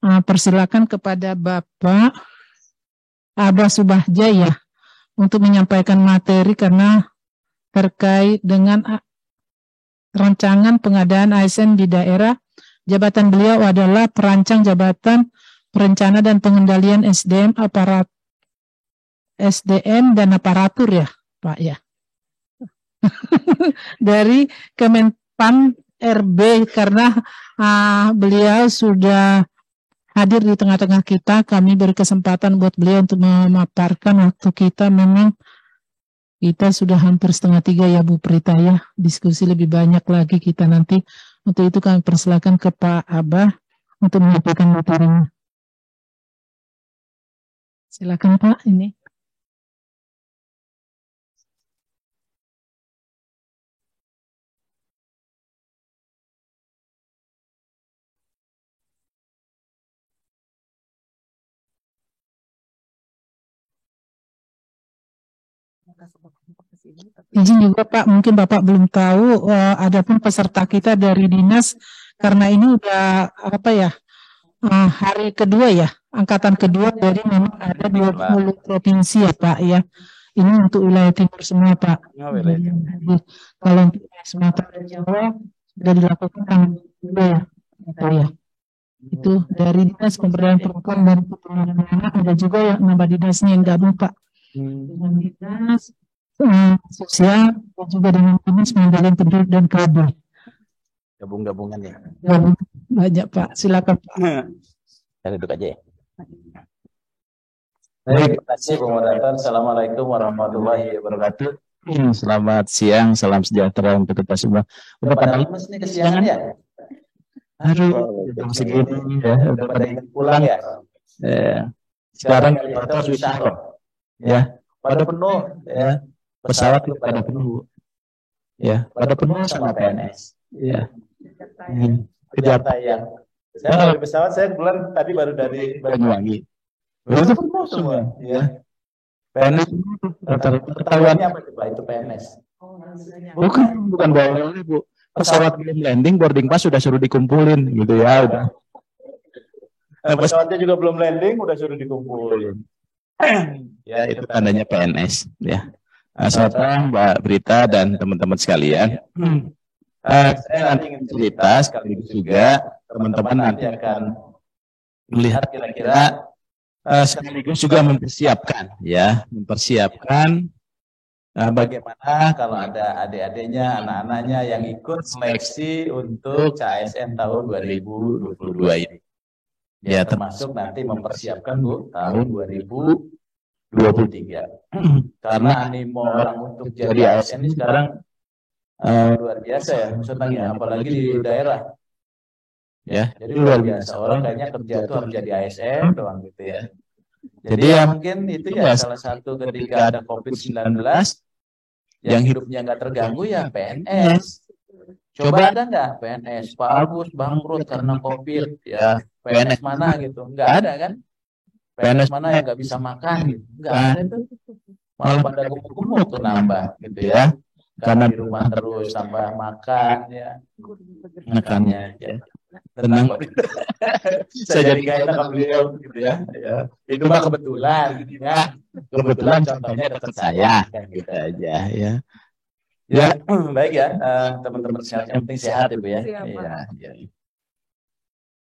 persilakan kepada Bapak Abah Subahja ya untuk menyampaikan materi karena terkait dengan rancangan pengadaan ASN di daerah. Jabatan beliau adalah perancang jabatan perencana dan pengendalian SDM dan aparatur ya Pak ya. Dari Kemenpan RB karena beliau sudah hadir di tengah-tengah kita, kami beri kesempatan buat beliau untuk memaparkan waktu kita. Memang kita sudah hampir 2:30 ya Bu Prita ya, diskusi lebih banyak lagi kita nanti. Untuk itu kami persilakan ke Pak Abah untuk menyampaikan materinya. Silakan Pak ini. Izin juga Pak, mungkin Bapak belum tahu, adapun peserta kita dari dinas, karena ini udah hari kedua ya, angkatan kedua, jadi memang ada 20 provinsi ya Pak ya. Ini untuk wilayah timur semua Pak. Kalau untuk Sumatera dan Jawa sudah dilakukan tanggal 2 ya Pak ya. Itu dari Dinas Pemberdayaan Perempuan dan Perlindungan Anak, ada juga yang nambah dinasnya yang gabung Pak. Dengan dinas sosial dan juga dengan dinas pengendalian penduduk dan KB. Gabung-gabungan ya. Gabung banyak Pak, silakan Pak. Saya duduk aja ya. Baik, terima kasih Pak Moderator. Assalamualaikum warahmatullahi wabarakatuh. Selamat siang, salam sejahtera untuk kita semua. Udah pada lemes nih kesiangan ya? Aduh, jam segini ya, udah pada ingin pulang ya. Sekarang elevator susah loh. Ya, pada penuh ya. Pesawat juga pada penuh. Ya, pada penuh sama PNS. Ya. Kejar tayang. Saya kalau di pesawat saya kebetulan tadi baru dari Banyuwangi. Itu penuh semua, ya. PNS ketahuannya apa coba itu PNS? Bukan bawa-bawa Bu. Pesawat belum landing, boarding pass sudah suruh dikumpulin gitu ya udah. Pesawatnya juga belum landing udah suruh dikumpulin. Ya itu tandanya PNS ya. Selamat datang Mbak Brita dan teman-teman sekalian. Saya nanti ingin cerita sekaligus juga teman-teman nanti akan melihat kira-kira sekaligus juga mempersiapkan bagaimana kalau ada adik-adiknya, anak-anaknya yang ikut seleksi untuk CASN tahun 2022 ini. Ya termasuk nanti mempersiapkan Bu tahun 2023. Karena animo orang untuk jadi ASN ini sekarang luar biasa ya, maksudnya apalagi di daerah. Ya, jadi luar biasa. Orang kayaknya kerja itu harus jadi ASN doang gitu ya. Jadi ya mungkin itu ya salah satu ketika ada COVID-19 yang hidupnya nggak terganggu ya PNS. Coba ada nggak PNS Pak Agus bangkrut karena COVID ya? PNS mana gitu? Nggak ada kan? PNS mana yang nggak bisa makan gitu? Nggak ada itu. Malah pada gemuk-gemuk tuh nambah gitu ya. Karena di rumah terus tambah makan ya. Makannya ya. Tenang. Saya jadi gak enak sama beliau gitu ya. Itu mah kebetulan gitu ya. Kebetulan contohnya dekat saya kan gitu aja ya. Ya, baik ya teman-teman sekalian, yang penting sehat Ibu ya. Iya.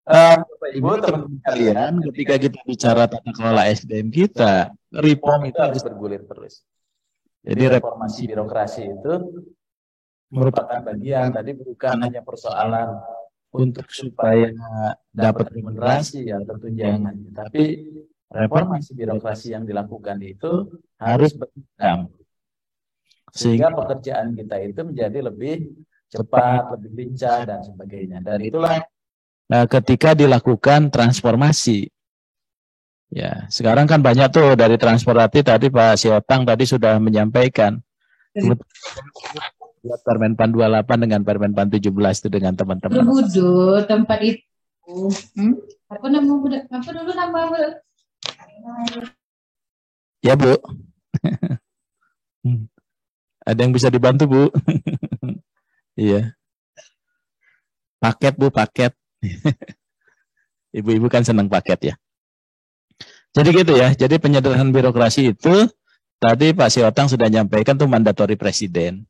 Bapak Ibu, teman-teman sekalian, ketika kita bicara tata kelola SDM kita, reform itu harus bergulir terus. Jadi reformasi birokrasi itu merupakan bagian tadi bukan hanya persoalan untuk supaya dapat remunerasi ya tentu jangan, tapi reformasi birokrasi yang dilakukan itu harus berjalan sehingga pekerjaan kita itu menjadi lebih cepat, lebih lincah dan sebagainya. Dan itulah ketika dilakukan transformasi. Ya, sekarang kan banyak tuh dari transportasi tadi Pak Siotang tadi sudah menyampaikan. Buat Permenpan 28 dengan Permenpan 17 itu dengan teman-teman. Budu tempat itu. Apa dulu nama Ya Bu. Ada yang bisa dibantu Bu? Iya. Paket Bu, paket. Ibu-ibu kan senang paket ya. Jadi gitu ya. Jadi penyederhanaan birokrasi itu tadi Pak Siotang sudah nyampaikan tuh mandatori presiden.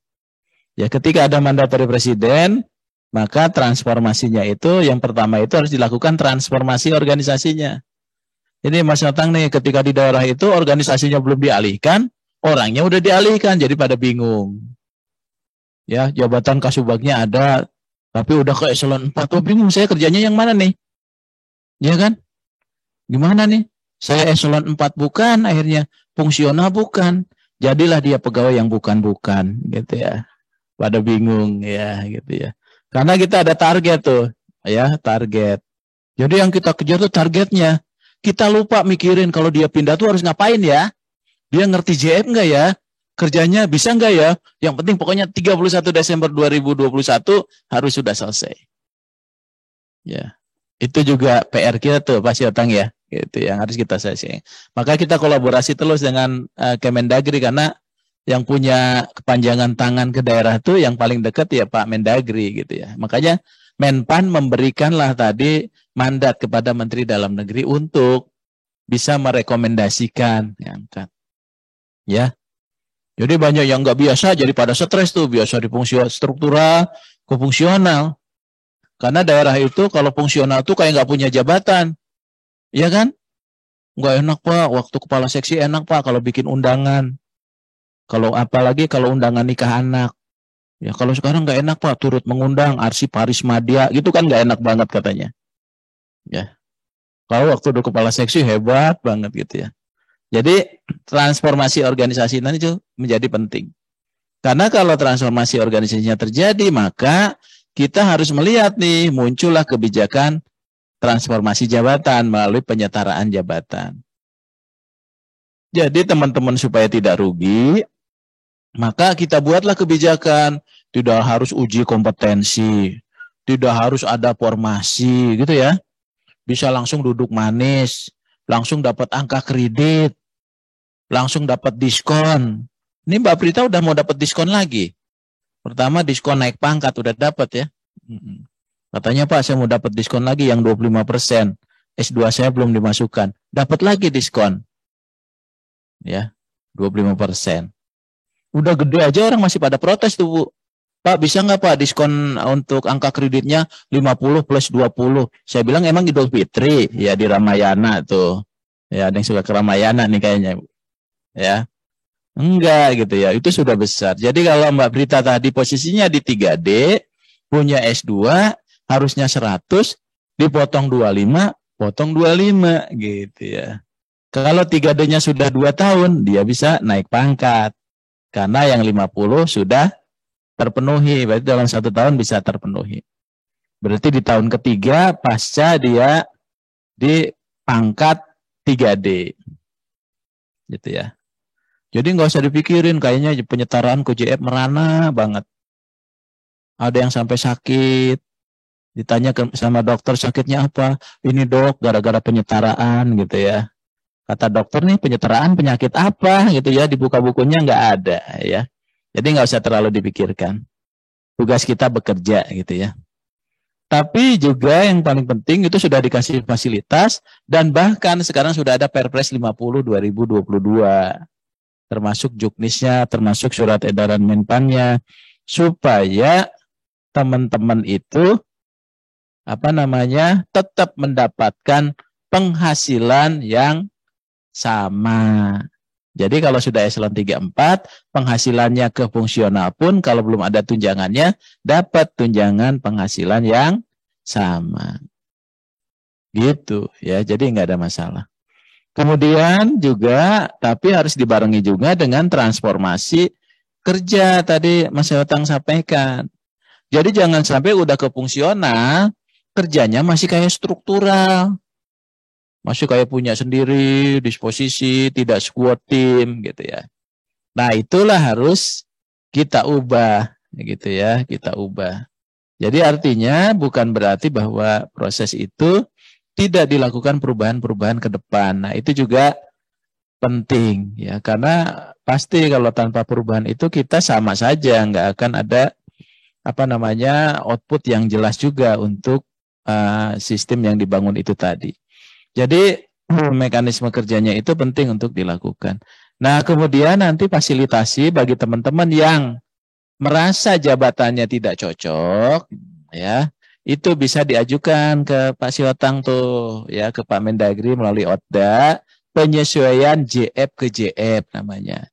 Ya, ketika ada mandatori presiden, maka transformasinya itu yang pertama itu harus dilakukan transformasi organisasinya. Jadi Mas Siotang nih ketika di daerah itu organisasinya belum dialihkan, orangnya udah dialihkan jadi pada bingung. Ya, jabatan kasubagnya ada, tapi udah ke eselon 4, oh bingung saya kerjanya yang mana nih? Ya kan? Gimana nih? Saya eselon 4 bukan, akhirnya fungsional bukan. Jadilah dia pegawai yang bukan-bukan gitu ya. Pada bingung ya gitu ya. Karena kita ada target tuh, ya, target. Jadi yang kita kejar tuh targetnya. Kita lupa mikirin kalau dia pindah tuh harus ngapain ya? Dia ngerti JF enggak ya? Kerjanya bisa enggak ya? Yang penting pokoknya 31 Desember 2021 harus sudah selesai. Ya. Itu juga PR kita tuh Pak Siotang ya. Gitu yang harus kita selesai. Maka kita kolaborasi terus dengan Kemendagri karena yang punya kepanjangan tangan ke daerah itu yang paling dekat ya Pak Mendagri gitu ya. Makanya Menpan memberikanlah tadi mandat kepada Menteri Dalam Negeri untuk bisa merekomendasikan angkat. Ya. Jadi banyak yang nggak biasa jadi pada stres tuh, biasa di fungsional struktural ke fungsional. Karena daerah itu kalau fungsional tuh kayak nggak punya jabatan. Iya kan? Nggak enak Pak, waktu kepala seksi enak Pak kalau bikin undangan. Kalau apalagi kalau undangan nikah anak. Ya kalau sekarang nggak enak Pak, turut mengundang arsip Haris Madya, gitu kan nggak enak banget katanya. Ya. Kalau waktu udah kepala seksi hebat banget gitu ya. Jadi transformasi organisasi ini itu menjadi penting. Karena kalau transformasi organisasinya terjadi, maka kita harus melihat nih muncullah kebijakan transformasi jabatan melalui penyetaraan jabatan. Jadi teman-teman supaya tidak rugi, maka kita buatlah kebijakan, tidak harus uji kompetensi, tidak harus ada formasi gitu ya. Bisa langsung duduk manis, langsung dapat angka kredit, langsung dapat diskon. Ini Mbak Prita udah mau dapat diskon lagi. Pertama diskon naik pangkat udah dapat ya. Katanya Pak saya mau dapat diskon lagi yang 25%. S2 saya belum dimasukkan. Dapat lagi diskon. Ya, 25%. Udah gede aja orang masih pada protes tuh Bu. Pak bisa nggak Pak diskon untuk angka kreditnya 50 plus 20. Saya bilang emang Idul Fitri ya di Ramayana tuh. Ya ada yang suka ke Ramayana nih kayaknya. Ya. Enggak gitu ya. Itu sudah besar. Jadi kalau Mbak Brita tadi posisinya di 3D, punya S2, harusnya 100, dipotong 25, potong 25 gitu ya. Kalau 3D-nya sudah 2 tahun, dia bisa naik pangkat. Karena yang 50 sudah terpenuhi. Berarti dalam 1 tahun bisa terpenuhi. Berarti di tahun ketiga pasca dia di pangkat 3D. Gitu ya. Jadi nggak usah dipikirin, kayaknya penyetaraan KJF merana banget. Ada yang sampai sakit, ditanya sama dokter sakitnya apa? Ini dok, gara-gara penyetaraan gitu ya. Kata dokter nih penyetaraan penyakit apa gitu ya, di buka bukunya nggak ada ya. Jadi nggak usah terlalu dipikirkan. Tugas kita bekerja gitu ya. Tapi juga yang paling penting itu sudah dikasih fasilitas dan bahkan sekarang sudah ada Perpres 50 2022. Termasuk juknisnya, termasuk surat edaran Menpannya, supaya teman-teman itu tetap mendapatkan penghasilan yang sama. Jadi kalau sudah eselon 3-4, penghasilannya ke fungsional pun kalau belum ada tunjangannya, dapat tunjangan penghasilan yang sama. Gitu ya, jadi nggak ada masalah. Kemudian juga, tapi harus dibarengi juga dengan transformasi kerja tadi Mas Siotang sampaikan. Jadi jangan sampai udah ke fungsional, kerjanya masih kayak struktural. Masih kayak punya sendiri, disposisi, tidak squad tim gitu ya. Nah itulah harus kita ubah gitu ya, kita ubah. Jadi artinya bukan berarti bahwa proses itu tidak dilakukan perubahan-perubahan ke depan. Nah, itu juga penting ya, karena pasti kalau tanpa perubahan itu kita sama saja, nggak akan ada output yang jelas juga untuk sistem yang dibangun itu tadi. Jadi mekanisme kerjanya itu penting untuk dilakukan. Nah, kemudian nanti fasilitasi bagi teman-teman yang merasa jabatannya tidak cocok, ya, itu bisa diajukan ke Pak Siotang tuh, ya, ke Pak Mendagri melalui OTDA, penyesuaian JF ke JF namanya.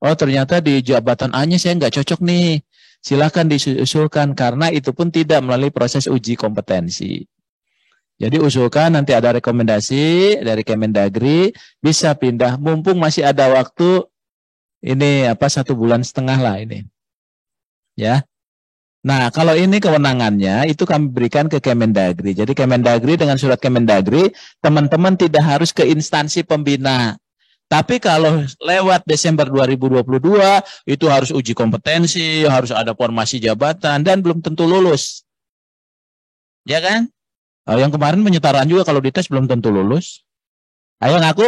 Oh, ternyata di jabatan A-nya saya nggak cocok nih. Silakan diusulkan karena itu pun tidak melalui proses uji kompetensi. Jadi usulkan nanti ada rekomendasi dari Kemendagri, bisa pindah mumpung masih ada waktu ini 1,5 bulan lah ini. Ya. Nah, kalau ini kewenangannya itu kami berikan ke Kemendagri. Jadi Kemendagri dengan surat Kemendagri, teman-teman tidak harus ke instansi pembina. Tapi kalau lewat Desember 2022, itu harus uji kompetensi, harus ada formasi jabatan, dan belum tentu lulus. Ya kan? Yang kemarin penyetaraan juga kalau dites belum tentu lulus. Ayo ngaku.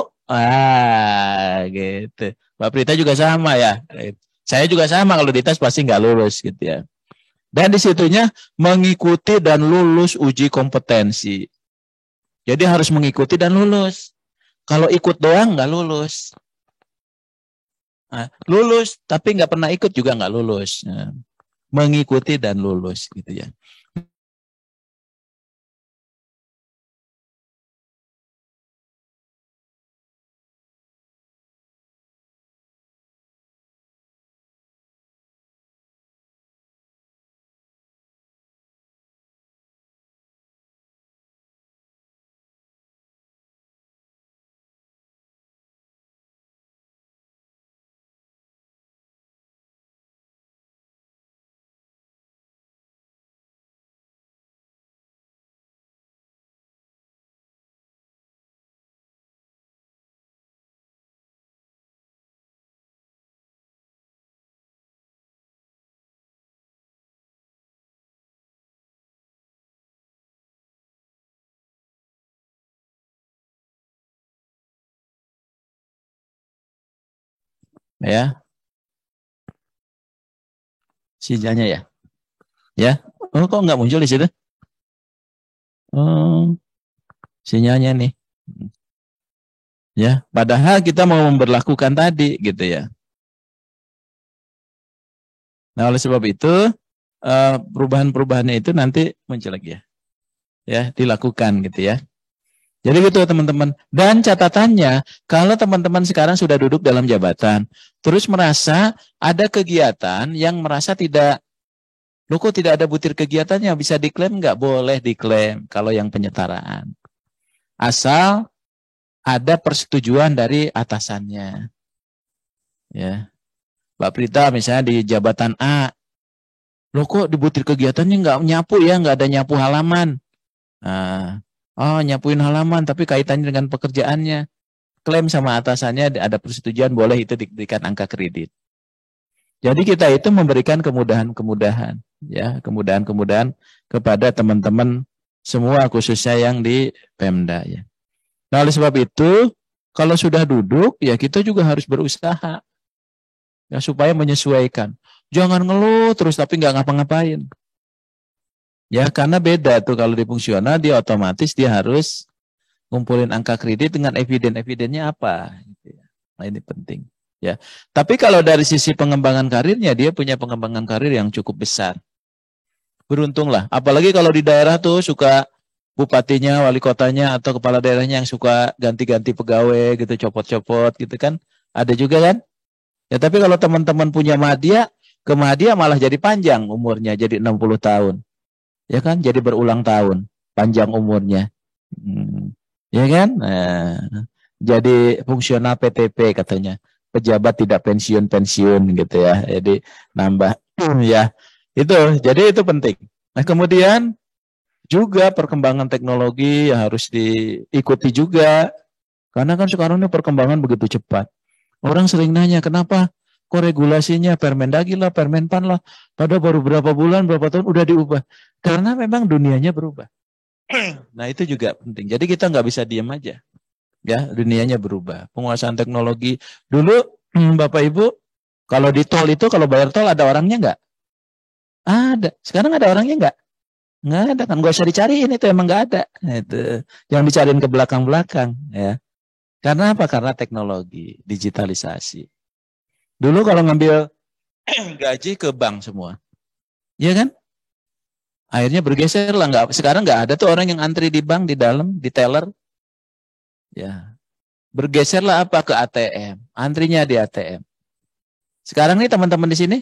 Gitu. Mbak Prita juga sama ya. Saya juga sama kalau dites pasti nggak lulus gitu ya. Dan disitunya mengikuti dan lulus uji kompetensi. Jadi harus mengikuti dan lulus. Kalau ikut doang nggak lulus. Lulus tapi nggak pernah ikut juga nggak lulus. Mengikuti dan lulus gitu ya. Ya. Sinyalnya ya. Ya. Oh, kok nggak muncul di situ? Oh, sinyalnya nih. Ya, padahal kita mau memberlakukan tadi gitu ya. Nah, oleh sebab itu perubahan-perubahannya itu nanti muncul lagi ya. Ya, dilakukan gitu ya. Jadi gitu teman-teman. Dan catatannya, kalau teman-teman sekarang sudah duduk dalam jabatan, terus merasa ada kegiatan yang merasa tidak, loh kok tidak ada butir kegiatannya, bisa diklaim nggak? Boleh diklaim kalau yang penyetaraan. Asal ada persetujuan dari atasannya. Ya. Mbak Prita misalnya di jabatan A, loh kok di butir kegiatannya nggak nyapu ya, nggak ada nyapu halaman. Nah, nyapuin halaman tapi kaitannya dengan pekerjaannya. Klaim sama atasannya ada persetujuan, boleh itu diberikan angka kredit. Jadi kita itu memberikan kemudahan-kemudahan, ya, kemudahan-kemudahan kepada teman-teman semua khususnya yang di Pemda ya. Nah, oleh sebab itu kalau sudah duduk ya kita juga harus berusaha ya supaya menyesuaikan. Jangan ngeluh terus tapi nggak ngapa-ngapain. Ya, karena beda tuh kalau di fungsional dia otomatis dia harus ngumpulin angka kredit dengan eviden-evidennya apa gitu ya. Nah, ini penting ya. Tapi kalau dari sisi pengembangan karirnya dia punya pengembangan karir yang cukup besar. Beruntunglah, apalagi kalau di daerah tuh suka bupatinya, wali kotanya atau kepala daerahnya yang suka ganti-ganti pegawai gitu, copot-copot gitu kan. Ada juga kan? Ya, tapi kalau teman-teman punya Madya, ke Madya malah jadi panjang umurnya, jadi 60 tahun. Ya kan, jadi berulang tahun, panjang umurnya. Ya kan? Nah, jadi fungsional PTP katanya. Pejabat tidak pensiun-pensiun gitu ya. Jadi nambah ya. Itu, jadi itu penting. Nah, kemudian juga perkembangan teknologi yang harus diikuti juga. Karena kan sekarang ini perkembangan begitu cepat. Orang sering nanya, kenapa kok regulasinya Permendagri lah, Permenpan lah, pada baru berapa bulan, berapa tahun udah diubah. Karena memang dunianya berubah. Nah, itu juga penting. Jadi kita nggak bisa diam aja. Ya, dunianya berubah. Penguasaan teknologi. Dulu, Bapak Ibu, kalau di tol itu, kalau bayar tol ada orangnya nggak? Ada. Sekarang ada orangnya nggak? Nggak ada kan, nggak usah dicariin, itu emang nggak ada. Itu yang dicariin ke belakang-belakang ya. Karena apa? Karena teknologi, digitalisasi. Dulu kalau ngambil gaji ke bank semua, ya kan? Akhirnya bergeser lah, nggak. Sekarang nggak ada tuh orang yang antri di bank di dalam, di teller, ya. Bergeserlah apa ke ATM, antrinya di ATM. Sekarang nih teman-teman di sini,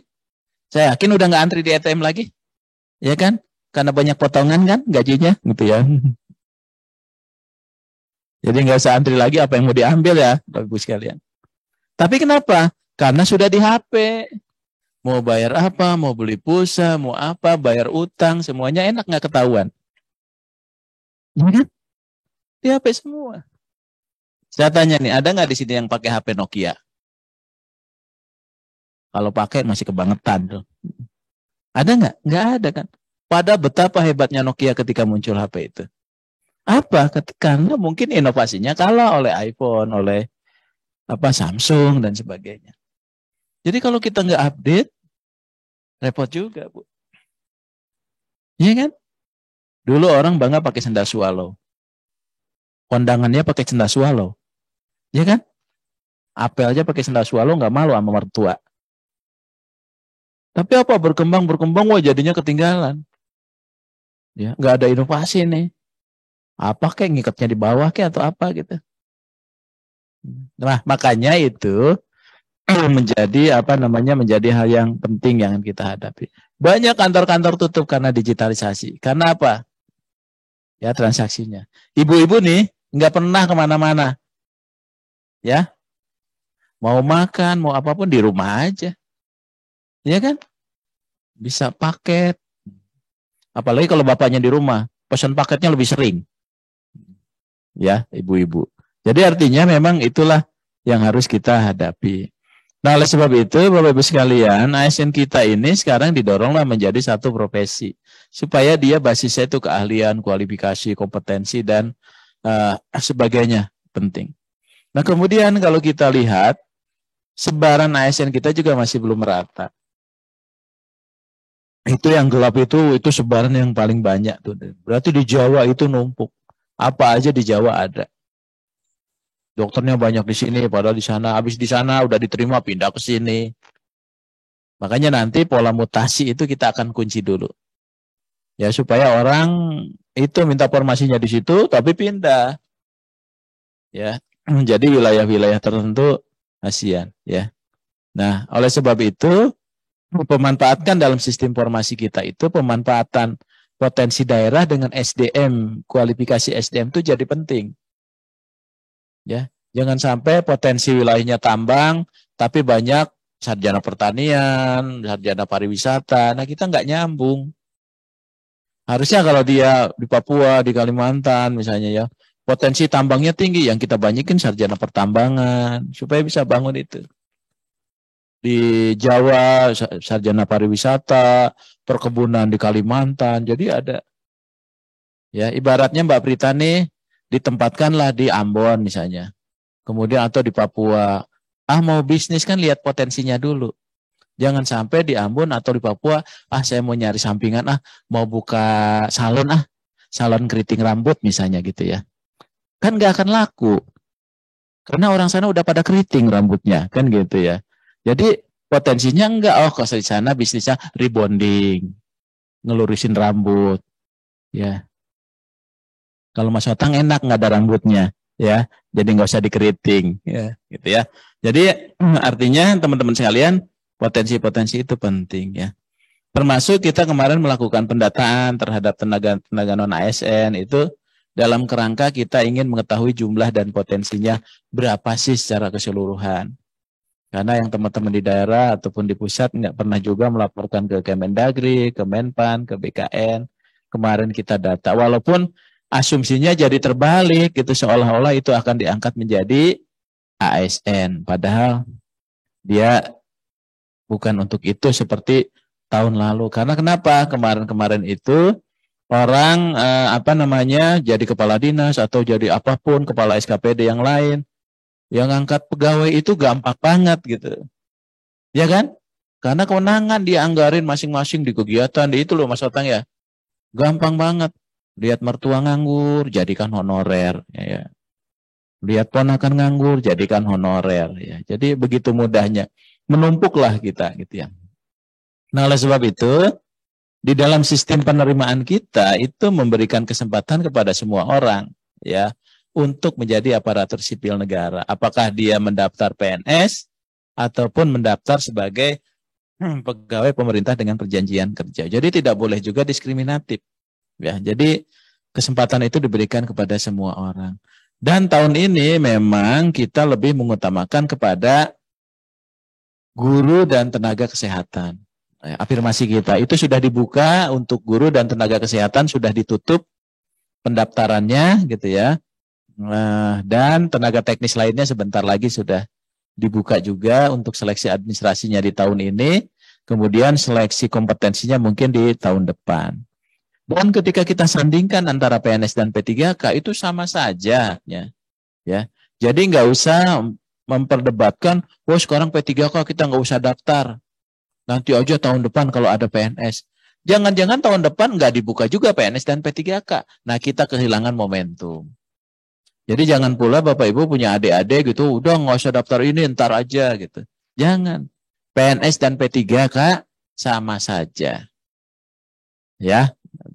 saya yakin udah nggak antri di ATM lagi, ya kan? Karena banyak potongan kan gajinya, gitu ya. Jadi nggak usah antri lagi, apa yang mau diambil ya, Bapak Ibu sekalian. Tapi kenapa? Karena sudah di HP. Mau bayar apa, mau beli pulsa, mau apa, bayar utang, semuanya enak nggak ketahuan. Ya kan? Di HP semua. Saya tanya nih, ada nggak di sini yang pakai HP Nokia? Kalau pakai masih kebangetan tuh. Ada nggak? Nggak ada kan? Pada betapa hebatnya Nokia ketika muncul HP itu. Apa? Karena mungkin inovasinya kalah oleh iPhone, oleh Samsung dan sebagainya. Jadi kalau kita nggak update, repot juga, Bu. Iya kan? Dulu orang bangga pakai sendal swallow. Kondangannya pakai sendal swallow. Iya kan? Apel aja pakai sendal swallow, nggak malu sama mertua. Tapi apa? Berkembang, wah jadinya ketinggalan. Ya, nggak ada inovasi nih. Apa kayak ngikatnya di bawah kayak atau apa gitu. Nah, makanya itu menjadi menjadi hal yang penting yang kita hadapi. Banyak kantor-kantor tutup karena digitalisasi. Karena apa? Ya, transaksinya. Ibu-ibu nih nggak pernah kemana-mana. Ya, mau makan, mau apapun di rumah aja. Ya kan? Bisa paket. Apalagi kalau bapaknya di rumah, pesan paketnya lebih sering. Ya, ibu-ibu. Jadi artinya memang itulah yang harus kita hadapi. Nah, oleh sebab itu, Bapak Ibu sekalian, ASN kita ini sekarang didoronglah menjadi satu profesi. Supaya dia basisnya itu keahlian, kualifikasi, kompetensi, dan sebagainya penting. Nah, kemudian kalau kita lihat, sebaran ASN kita juga masih belum merata. Itu yang gelap itu sebaran yang paling banyak tuh. Berarti di Jawa itu numpuk. Apa aja di Jawa ada. Dokternya banyak di sini, padahal di sana, habis di sana udah diterima pindah ke sini. Makanya nanti pola mutasi itu kita akan kunci dulu. Ya, supaya orang itu minta formasinya di situ tapi pindah. Ya, menjadi wilayah-wilayah tertentu ASEAN, ya. Nah, oleh sebab itu pemanfaatkan dalam sistem formasi kita itu pemanfaatan potensi daerah dengan SDM, kualifikasi SDM itu jadi penting. Ya, jangan sampai potensi wilayahnya tambang tapi banyak sarjana pertanian, sarjana pariwisata. Nah, kita nggak nyambung. Harusnya kalau dia di Papua, di Kalimantan misalnya ya, potensi tambangnya tinggi, yang kita banyakin sarjana pertambangan supaya bisa bangun itu. Di Jawa sarjana pariwisata, perkebunan di Kalimantan. Jadi ada. Ya, ibaratnya Mbak Prita nih ditempatkanlah di Ambon misalnya. Kemudian atau di Papua. Mau bisnis kan lihat potensinya dulu. Jangan sampai di Ambon atau di Papua, saya mau nyari sampingan, mau buka salon, salon keriting rambut misalnya gitu ya. Kan nggak akan laku. Karena orang sana udah pada keriting rambutnya, kan gitu ya. Jadi potensinya enggak, kalau di sana bisnisnya rebonding, ngelurusin rambut, ya. Kalau Mas Otang enak nggak ada rambutnya, ya. Jadi nggak usah dikeriting, ya, gitu ya. Jadi artinya teman-teman sekalian, potensi-potensi itu penting, ya. Termasuk kita kemarin melakukan pendataan terhadap tenaga non ASN itu dalam kerangka kita ingin mengetahui jumlah dan potensinya berapa sih secara keseluruhan. Karena yang teman-teman di daerah ataupun di pusat nggak pernah juga melaporkan ke Kemendagri, ke Menpan, ke BKN. Kemarin kita data, walaupun asumsinya jadi terbalik, gitu seolah-olah itu akan diangkat menjadi ASN. Padahal dia bukan untuk itu seperti tahun lalu. Karena kenapa? Kemarin-kemarin itu orang jadi kepala dinas atau jadi apapun, kepala SKPD yang lain. Yang angkat pegawai itu gampang banget gitu. Ya kan? Karena kewenangan dia anggarin masing-masing di kegiatan, di itu loh Mas Otang ya. Gampang banget. Lihat mertua nganggur, jadikan honorer. Ya. Lihat ponakan nganggur, jadikan honorer. Ya. Jadi begitu mudahnya. Menumpuklah kita gitu ya. Nah, oleh sebab itu, di dalam sistem penerimaan kita itu memberikan kesempatan kepada semua orang ya untuk menjadi aparatur sipil negara. Apakah dia mendaftar PNS ataupun mendaftar sebagai pegawai pemerintah dengan perjanjian kerja. Jadi tidak boleh juga diskriminatif. Ya, jadi kesempatan itu diberikan kepada semua orang. Dan tahun ini memang kita lebih mengutamakan kepada guru dan tenaga kesehatan. Afirmasi kita itu sudah dibuka untuk guru dan tenaga kesehatan, sudah ditutup pendaftarannya gitu ya. Dan tenaga teknis lainnya sebentar lagi sudah dibuka juga untuk seleksi administrasinya di tahun ini. Kemudian seleksi kompetensinya mungkin di tahun depan. Dan ketika kita sandingkan antara PNS dan P3K itu sama saja ya. Jadi nggak usah memperdebatkan, oh sekarang P3K kita nggak usah daftar. Nanti aja tahun depan kalau ada PNS. Jangan-jangan tahun depan nggak dibuka juga PNS dan P3K. Nah, kita kehilangan momentum. Jadi jangan pula Bapak Ibu punya adik-adik gitu, udah nggak usah daftar ini, ntar aja gitu. Jangan. PNS dan P3K sama saja. Ya,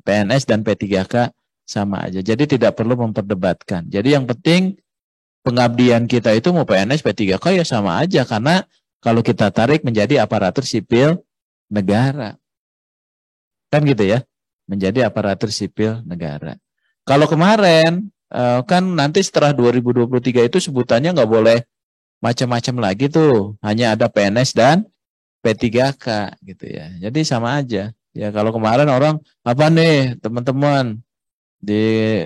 PNS dan P3K sama aja. Jadi tidak perlu memperdebatkan. Jadi yang penting pengabdian kita itu mau PNS, P3K ya sama aja. Karena kalau kita tarik menjadi aparatur sipil negara. Kan gitu ya, menjadi aparatur sipil negara. Kalau kemarin, kan nanti setelah 2023 itu sebutannya nggak boleh macam-macam lagi tuh. Hanya ada PNS dan P3K gitu ya. Jadi sama aja. Ya kalau kemarin orang, apa nih teman-teman di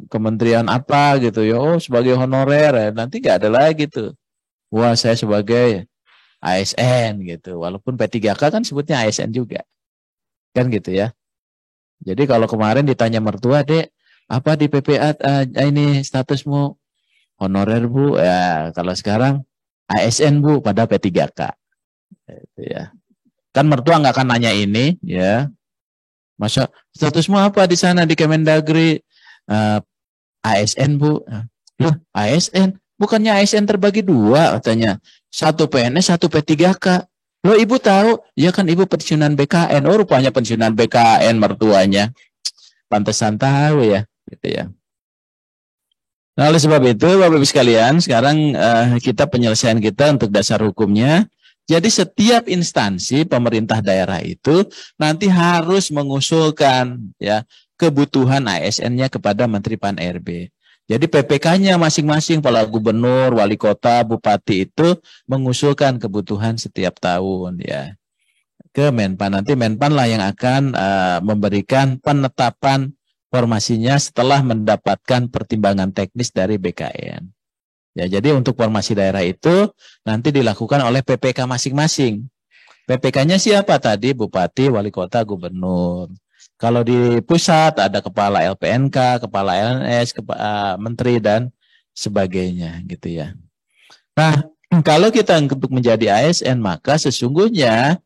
kementerian apa gitu ya, oh sebagai honorer ya. Nanti nggak ada lagi tuh. Wah, saya sebagai ASN gitu. Walaupun P3K kan sebutnya ASN juga. Kan gitu ya. Jadi kalau kemarin ditanya mertua, Dek, apa di PPA ini statusmu? Honorer, Bu. Ya, kalau sekarang ASN, Bu, pada P3K. Gitu ya. Kan mertua nggak akan nanya ini, ya. Masa statusmu apa di sana di Kemendagri? ASN, Bu. Loh, ASN? Bukannya ASN terbagi dua katanya. Satu PNS, satu P3K. Loh ibu tahu? Ya kan ibu pensiunan BKN. Oh rupanya pensiunan BKN mertuanya. Pantesan tahu ya. Gitu ya. Nah oleh sebab itu Bapak Ibu sekalian, sekarang kita penyelesaian kita untuk dasar hukumnya. Jadi setiap instansi pemerintah daerah itu nanti harus mengusulkan ya kebutuhan ASN-nya kepada Menteri Pan-RB. Jadi PPK-nya masing-masing, kepala gubernur, wali kota, bupati itu mengusulkan kebutuhan setiap tahun ya ke Menpan. Nanti Menpan lah yang akan memberikan penetapan formasinya setelah mendapatkan pertimbangan teknis dari BKN. Ya, jadi untuk formasi daerah itu nanti dilakukan oleh PPK masing-masing. PPK-nya siapa tadi? Bupati, wali kota, gubernur. Kalau di pusat ada kepala LPNK, kepala LNS, menteri dan sebagainya gitu ya. Nah, kalau kita untuk menjadi ASN maka sesungguhnya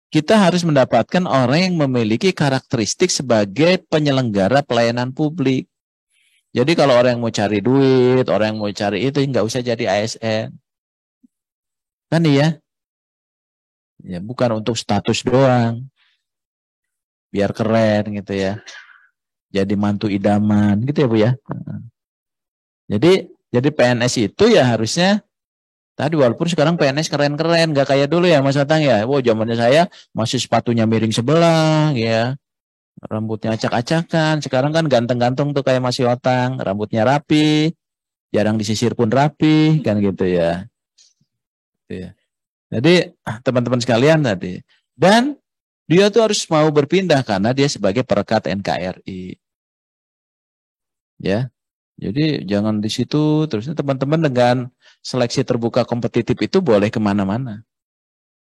kita harus mendapatkan orang yang memiliki karakteristik sebagai penyelenggara pelayanan publik. Jadi kalau orang yang mau cari duit, orang yang mau cari itu nggak usah jadi ASN. Kan iya? Ya, bukan untuk status doang. Biar keren gitu ya. Jadi mantu idaman gitu ya Bu ya. Jadi PNS itu ya harusnya tadi walaupun sekarang PNS keren-keren, nggak kayak dulu ya Mas Atang ya. Wow, zamannya saya masih sepatunya miring sebelah ya. Rambutnya acak-acakan. Sekarang kan ganteng-ganteng tuh kayak Mas Otang, rambutnya rapi, jarang disisir pun rapi kan gitu ya. Gitu ya. Jadi teman-teman sekalian tadi. Dan dia tuh harus mau berpindah karena dia sebagai perekat NKRI. Ya. Jadi jangan di situ terusnya teman-teman dengan seleksi terbuka kompetitif itu boleh kemana-mana.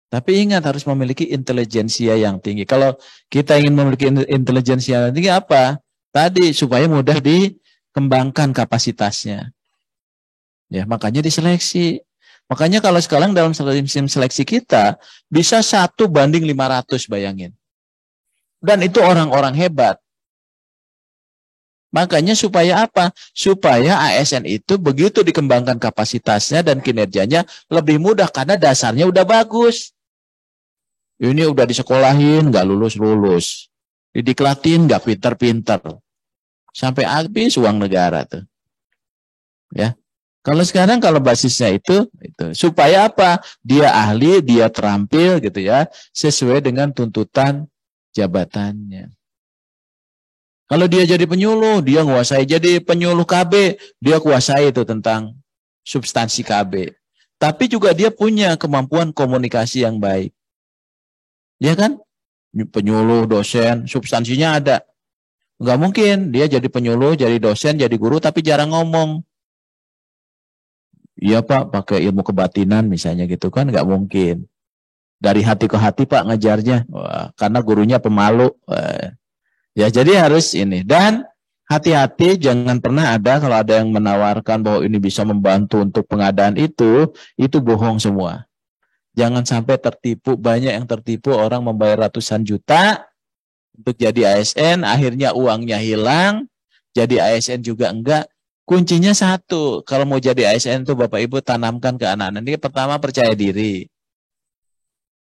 Tapi ingat harus memiliki intelijensia yang tinggi. Kalau kita ingin memiliki intelijensia yang tinggi apa? Tadi supaya mudah dikembangkan kapasitasnya. Ya, makanya diseleksi. Makanya kalau sekarang dalam sistem seleksi kita bisa 1:500 bayangin. Dan itu orang-orang hebat. Makanya supaya apa? Supaya ASN itu begitu dikembangkan kapasitasnya dan kinerjanya lebih mudah karena dasarnya udah bagus. Ini udah disekolahin, nggak lulus-lulus. Didiklatin, nggak pinter-pinter. Sampai habis uang negara tuh. Ya. Kalau sekarang kalau basisnya itu supaya apa? Dia ahli, dia terampil gitu ya, sesuai dengan tuntutan jabatannya. Kalau dia jadi penyuluh, dia nguasai. Jadi penyuluh KB, dia kuasai itu tentang substansi KB. Tapi juga dia punya kemampuan komunikasi yang baik. Ya kan? Penyuluh, dosen, substansinya ada. Nggak mungkin dia jadi penyuluh, jadi dosen, jadi guru, tapi jarang ngomong. Iya Pak, pakai ilmu kebatinan misalnya gitu kan, nggak mungkin. Dari hati ke hati Pak ngajarnya. Wah, karena gurunya pemalu. Wah. Ya, jadi harus ini. Dan hati-hati jangan pernah ada kalau ada yang menawarkan bahwa ini bisa membantu untuk pengadaan itu bohong semua. Jangan sampai tertipu, banyak yang tertipu, orang membayar ratusan juta untuk jadi ASN, akhirnya uangnya hilang, jadi ASN juga enggak. Kuncinya satu, kalau mau jadi ASN itu Bapak Ibu tanamkan ke anak-anak. Ini pertama percaya diri.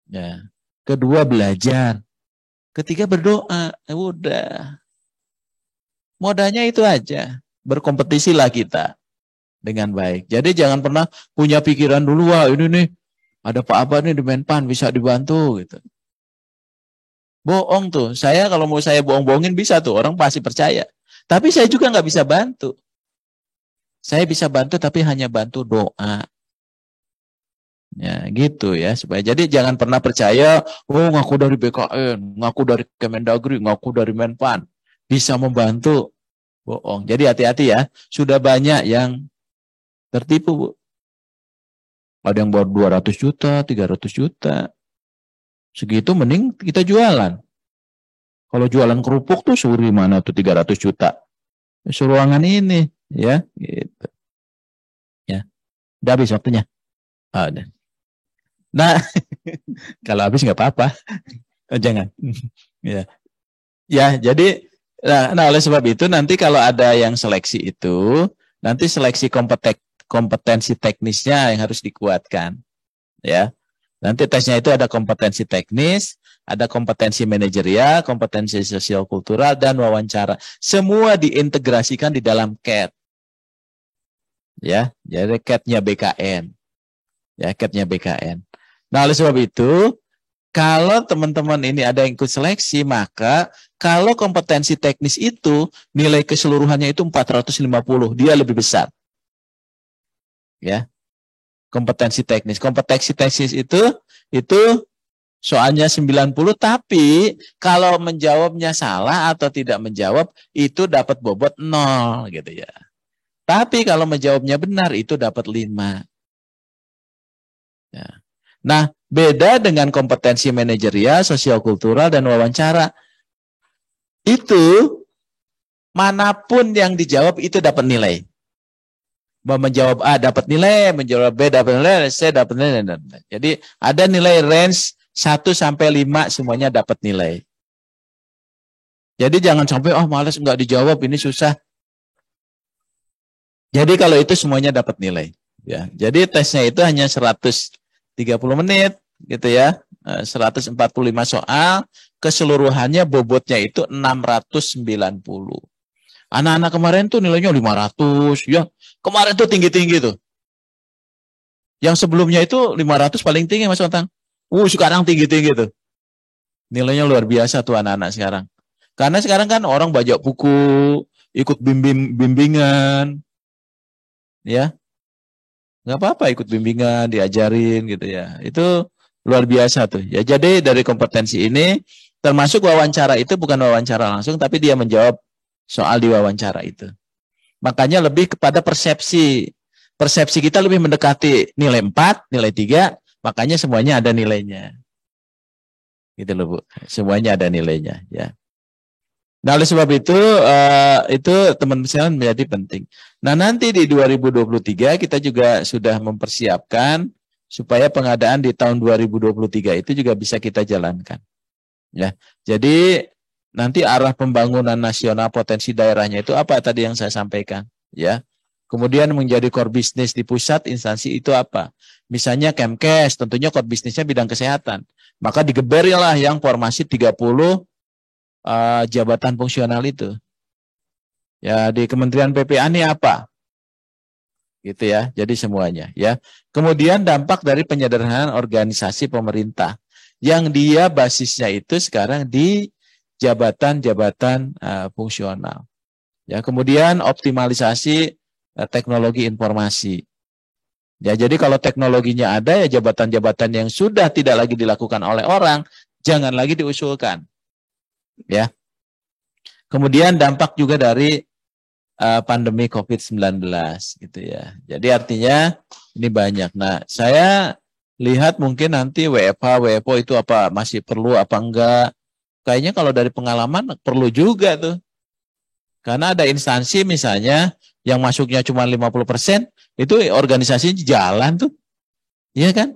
Ya. Kedua belajar. Ketiga berdoa, udah. Modalnya itu aja. Berkompetisilah kita dengan baik. Jadi jangan pernah punya pikiran dulu, wah ini nih, ada Pak Abah nih di Menpan, bisa dibantu gitu. Bohong tuh. Saya kalau mau saya bohong-bohongin bisa tuh, orang pasti percaya. Tapi saya juga nggak bisa bantu. Saya bisa bantu tapi hanya bantu doa. Ya gitu ya, supaya jadi jangan pernah percaya, oh ngaku dari BKN, ngaku dari Kemendagri, ngaku dari Menpan, bisa membantu. Bohong. Jadi hati-hati ya, sudah banyak yang tertipu, Bu. Ada yang baru 200 juta, 300 juta. Segitu mending kita jualan. Kalau jualan kerupuk tuh suri mana tuh 300 juta. Suruhangan ini, ya, gitu. Ya. Udah habis waktunya. Oh, udah. Nah, kalau habis nggak apa-apa, jangan. Ya, ya. Jadi, nah oleh sebab itu nanti kalau ada yang seleksi itu, nanti seleksi kompetensi teknisnya yang harus dikuatkan, ya. Nanti tesnya itu ada kompetensi teknis, ada kompetensi manajerial, kompetensi sosial kultural dan wawancara. Semua diintegrasikan di dalam CAT, ya. Jadi CAT-nya BKN, ya CAT-nya BKN. Nah, oleh sebab itu, kalau teman-teman ini ada yang ikut seleksi, maka kalau kompetensi teknis itu, nilai keseluruhannya itu 450, dia lebih besar. Ya. Kompetensi teknis. Kompetensi teknis itu soalnya 90, tapi kalau menjawabnya salah atau tidak menjawab, itu dapat bobot 0, gitu ya. Tapi kalau menjawabnya benar, itu dapat 5. Ya. Nah, beda dengan kompetensi manajerial, sosial kultural, dan wawancara. Itu, manapun yang dijawab itu dapat nilai. Menjawab A dapat nilai, menjawab B dapat nilai, C dapat nilai. Jadi, ada nilai range 1 sampai 5 semuanya dapat nilai. Jadi, jangan sampai, oh malas nggak dijawab, ini susah. Jadi, kalau itu semuanya dapat nilai. Ya, jadi, tesnya itu hanya 130 menit gitu ya, 145 soal, keseluruhannya bobotnya itu 690. Anak-anak kemarin tuh nilainya 500, ya. Kemarin tuh tinggi-tinggi tuh. Yang sebelumnya itu 500 paling tinggi Mas Otang. Sekarang tinggi-tinggi tuh. Nilainya luar biasa tuh anak-anak sekarang. Karena sekarang kan orang baca buku, ikut bimbingan. Ya. Nggak apa-apa ikut bimbingan, diajarin gitu ya. Itu luar biasa tuh. Ya, jadi dari kompetensi ini, termasuk wawancara itu bukan wawancara langsung, tapi dia menjawab soal di wawancara itu. Makanya lebih kepada persepsi. Persepsi kita lebih mendekati nilai 4, nilai 3, makanya semuanya ada nilainya. Gitu loh Bu. Semuanya ada nilainya. Ya. Nah, oleh sebab itu teman-teman menjadi penting. Nah, nanti di 2023 kita juga sudah mempersiapkan supaya pengadaan di tahun 2023 itu juga bisa kita jalankan. Ya. Jadi nanti arah pembangunan nasional potensi daerahnya itu apa tadi yang saya sampaikan, ya. Kemudian menjadi core bisnis di pusat instansi itu apa? Misalnya Kemkes, tentunya core bisnisnya bidang kesehatan. Maka digeberilah yang formasi 30 jabatan fungsional itu. Ya, di Kementerian PPA ini apa? Gitu ya. Jadi semuanya, ya. Kemudian dampak dari penyederhanaan organisasi pemerintah yang dia basisnya itu sekarang di jabatan-jabatan fungsional. Ya, kemudian optimalisasi teknologi informasi. Ya, jadi kalau teknologinya ada, ya jabatan-jabatan yang sudah tidak lagi dilakukan oleh orang, jangan lagi diusulkan. Ya. Kemudian dampak juga dari pandemi COVID-19 gitu ya. Jadi artinya ini banyak. Nah, saya lihat mungkin nanti WFH, WFO itu apa masih perlu apa enggak. Kayaknya kalau dari pengalaman perlu juga tuh. Karena ada instansi misalnya yang masuknya cuma 50%, itu organisasinya jalan tuh. Iya kan?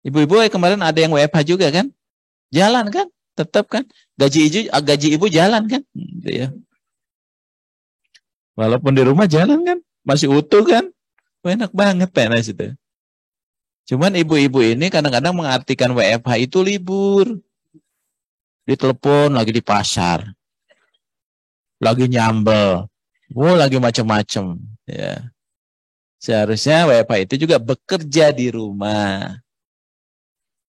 Ibu-ibu kemarin ada yang WFH juga kan? Jalan kan? Tetap kan? Gaji ibu jalan kan? Gitu ya. Walaupun di rumah jalan kan? Masih utuh kan? Enak banget PNS itu. Cuman ibu-ibu ini kadang-kadang mengartikan WFH itu libur. Ditelepon lagi di pasar. Lagi nyambel. Lagi macam-macam. Ya. Seharusnya WFH itu juga bekerja di rumah.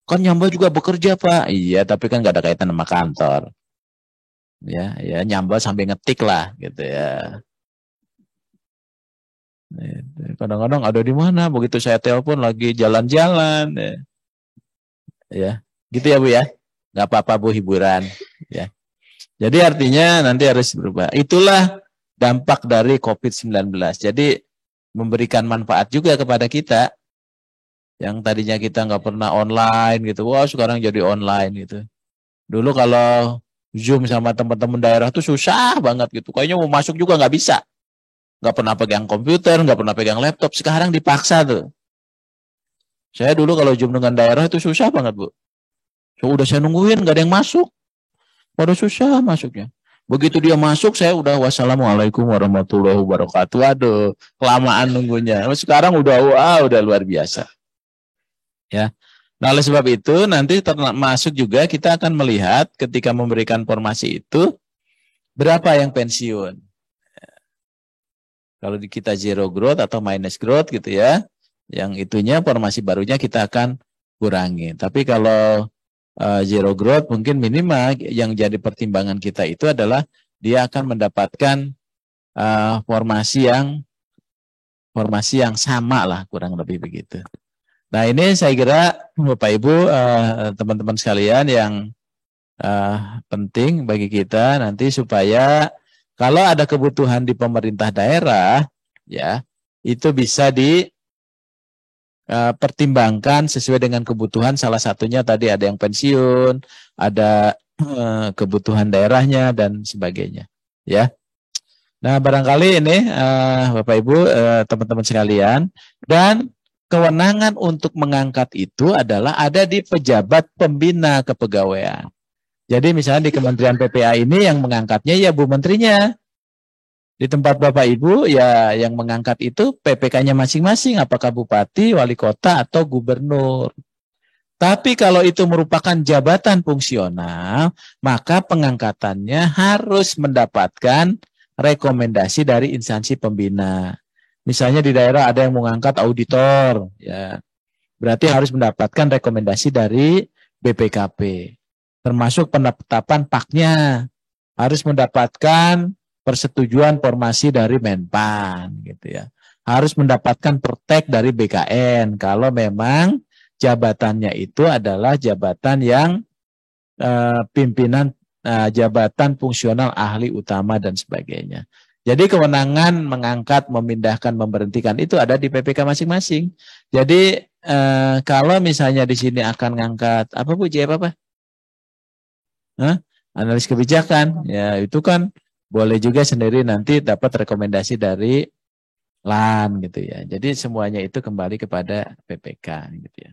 Kan nyambel juga bekerja, Pak. Iya, tapi kan gak ada kaitan sama kantor. Ya, nyambel sambil ngetik lah gitu ya. Kadang-kadang ada di mana, begitu saya telepon lagi jalan-jalan. Ya, gitu ya Bu ya. Gak apa-apa Bu, hiburan. Ya. Jadi artinya nanti harus berubah. Itulah dampak dari COVID-19. Jadi memberikan manfaat juga kepada kita. Yang tadinya kita nggak pernah online gitu. Wah, sekarang jadi online gitu. Dulu kalau Zoom sama teman-teman daerah tuh susah banget gitu. Kayaknya mau masuk juga nggak bisa. Nggak pernah pegang komputer, nggak pernah pegang laptop. Sekarang dipaksa tuh. Saya dulu kalau Zoom dengan daerah itu susah banget, Bu. So, udah saya nungguin, nggak ada yang masuk. Pada susah masuknya. Begitu dia masuk, saya udah wassalamualaikum warahmatullahi wabarakatuh. Aduh, kelamaan nunggunya. Sekarang udah luar biasa. Ya. Nah, oleh sebab itu nanti termasuk juga kita akan melihat ketika memberikan formasi itu berapa yang pensiun. Kalau kita zero growth atau minus growth gitu ya, yang itunya formasi barunya kita akan kurangi. Tapi kalau zero growth mungkin minimal yang jadi pertimbangan kita itu adalah dia akan mendapatkan formasi yang sama lah, kurang lebih begitu. Nah, ini saya kira Bapak Ibu teman-teman sekalian yang penting bagi kita nanti supaya kalau ada kebutuhan di pemerintah daerah ya itu bisa pertimbangkan sesuai dengan kebutuhan. Salah satunya tadi ada yang pensiun, ada kebutuhan daerahnya dan sebagainya ya. Nah, barangkali ini Bapak Ibu teman-teman sekalian, dan kewenangan untuk mengangkat itu adalah ada di pejabat pembina kepegawaian. Jadi misalnya di Kementerian PPA ini yang mengangkatnya ya Bu Menterinya. Di tempat Bapak Ibu ya yang mengangkat itu PPK-nya masing-masing, apakah bupati, wali kota, atau gubernur. Tapi kalau itu merupakan jabatan fungsional, maka pengangkatannya harus mendapatkan rekomendasi dari instansi pembina. Misalnya di daerah ada yang mengangkat auditor, ya berarti harus mendapatkan rekomendasi dari BPKP. Termasuk penetapan PAK-nya harus mendapatkan persetujuan formasi dari Menpan gitu ya. Harus mendapatkan pertek dari BKN kalau memang jabatannya itu adalah jabatan yang pimpinan jabatan fungsional ahli utama dan sebagainya. Jadi kewenangan mengangkat, memindahkan, memberhentikan itu ada di PPK masing-masing. Jadi kalau misalnya di sini akan ngangkat apa Bu, JF apa? Analis kebijakan, ya itu kan boleh juga sendiri nanti dapat rekomendasi dari LAN gitu ya. Jadi semuanya itu kembali kepada PPK gitu ya.